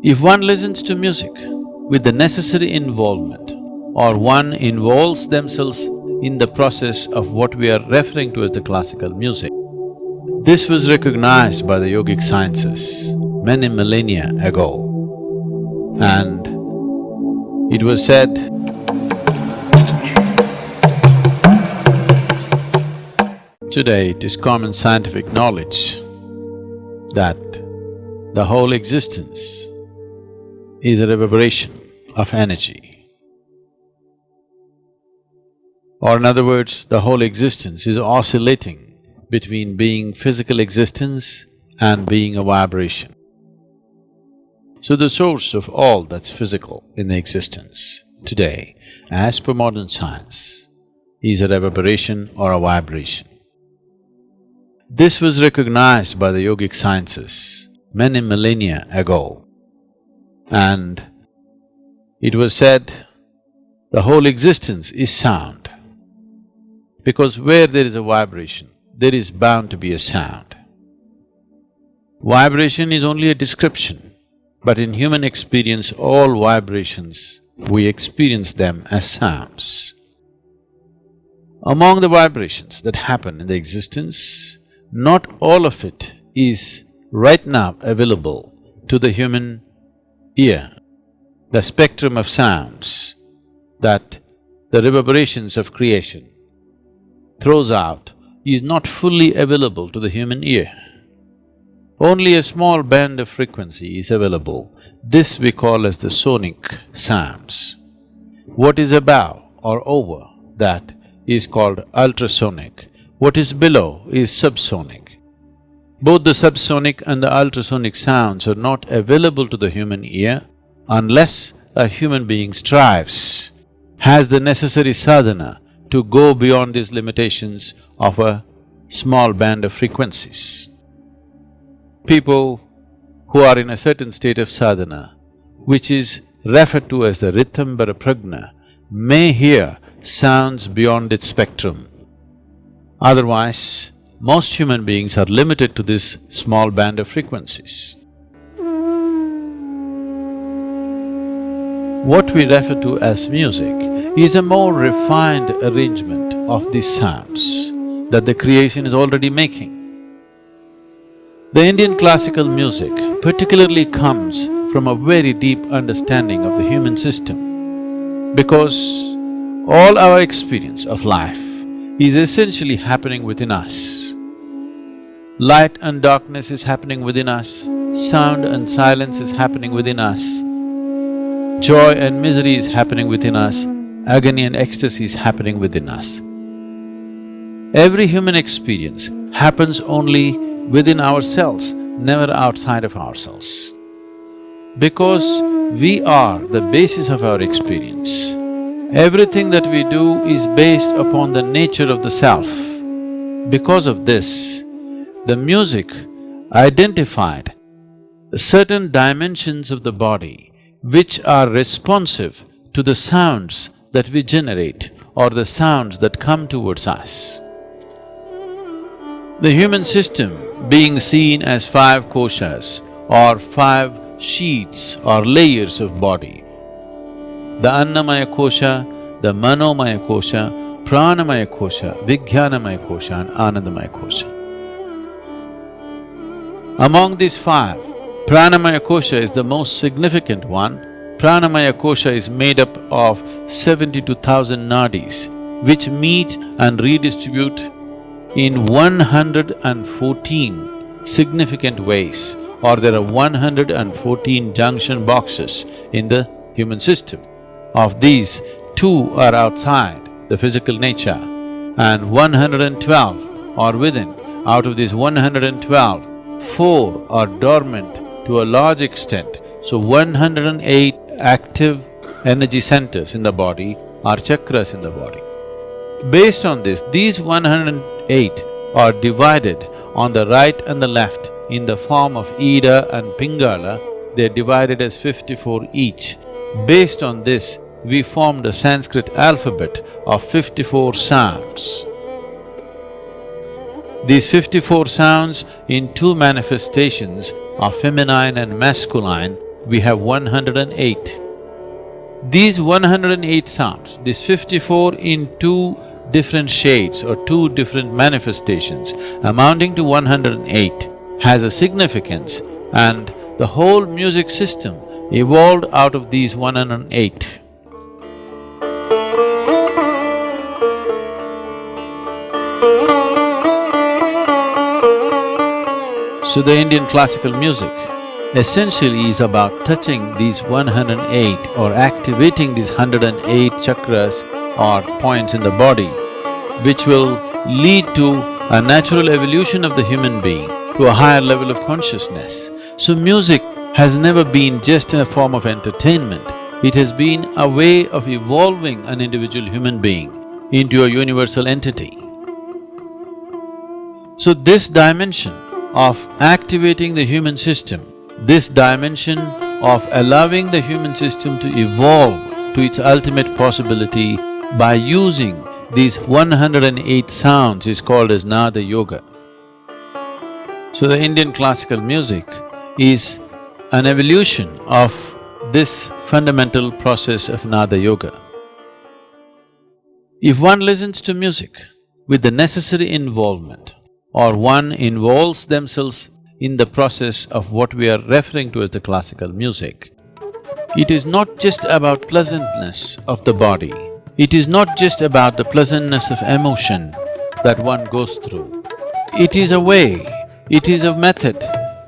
If one listens to music with the necessary involvement, or one involves themselves in the process of what we are referring to as the classical music, this was recognized by the yogic sciences many millennia ago, and it was said, today it is common scientific knowledge that the whole existence is a reverberation of energy. Or in other words, the whole existence is oscillating between being physical existence and being a vibration. So the source of all that's physical in the existence today, as per modern science, is a reverberation or a vibration. This was recognized by the yogic sciences many millennia ago, and it was said the whole existence is sound, because where there is a vibration, there is bound to be a sound. Vibration is only a description, but in human experience, all vibrations, we experience them as sounds. Among the vibrations that happen in the existence, not all of it is right now available to the human ear. The spectrum of sounds that the reverberations of creation throws out is not fully available to the human ear. Only a small band of frequency is available. This we call as the sonic sounds. What is above or over that is called ultrasonic. What is below is subsonic. Both the subsonic and the ultrasonic sounds are not available to the human ear unless a human being strives, has the necessary sadhana to go beyond these limitations of a small band of frequencies. People who are in a certain state of sadhana, which is referred to as the Ritambara Prajna, may hear sounds beyond its spectrum. Otherwise, most human beings are limited to this small band of frequencies. What we refer to as music is a more refined arrangement of these sounds that the creation is already making. The Indian classical music particularly comes from a very deep understanding of the human system, because all our experience of life is essentially happening within us. Light and darkness is happening within us, sound and silence is happening within us, joy and misery is happening within us, agony and ecstasy is happening within us. Every human experience happens only within ourselves, never outside of ourselves. Because we are the basis of our experience, everything that we do is based upon the nature of the self. Because of this, the music identified certain dimensions of the body which are responsive to the sounds that we generate or the sounds that come towards us. The human system being seen as 5 koshas or 5 sheets or layers of body, the Annamaya kosha, the Manomaya kosha, Pranamaya kosha, Vijnanamaya kosha and Anandamaya kosha. Among these 5, Pranamaya kosha is the most significant one. Pranamaya kosha is made up of 72,000 nadis, which meet and redistribute in 114 significant ways, or there are 114 junction boxes in the human system. Of these, 2 are outside the physical nature and 112 are within. Out of these 112, 4 are dormant to a large extent. So 108 active energy centers in the body are chakras in the body. Based on this, these 108 are divided on the right and the left in the form of Ida and Pingala. They're divided as 54 each. Based on this, we formed a Sanskrit alphabet of 54 sounds. These 54 sounds in 2 manifestations are feminine and masculine we have 108. These 108 sounds, these 54 in two different shades or two different manifestations amounting to 108 has a significance, and the whole music system evolved out of these 108. So the Indian classical music essentially is about touching these 108 or activating these 108 chakras or points in the body, which will lead to a natural evolution of the human being to a higher level of consciousness. So music has never been just a form of entertainment, it has been a way of evolving an individual human being into a universal entity. So this dimension of activating the human system, this dimension of allowing the human system to evolve to its ultimate possibility by using these 108 sounds is called as Nada Yoga. So the Indian classical music is an evolution of this fundamental process of Nada Yoga. If one listens to music with the necessary involvement, or one involves themselves in the process of what we are referring to as the classical music, it is not just about pleasantness of the body, it is not just about the pleasantness of emotion that one goes through. It is a way, it is a method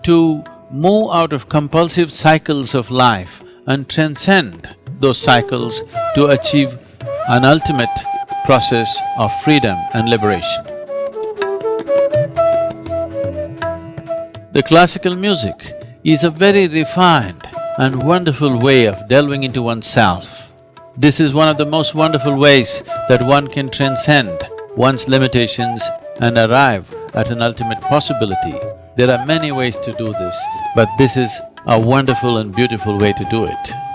to move out of compulsive cycles of life and transcend those cycles to achieve an ultimate process of freedom and liberation. The classical music is a very refined and wonderful way of delving into oneself. This is one of the most wonderful ways that one can transcend one's limitations and arrive at an ultimate possibility. There are many ways to do this, but this is a wonderful and beautiful way to do it.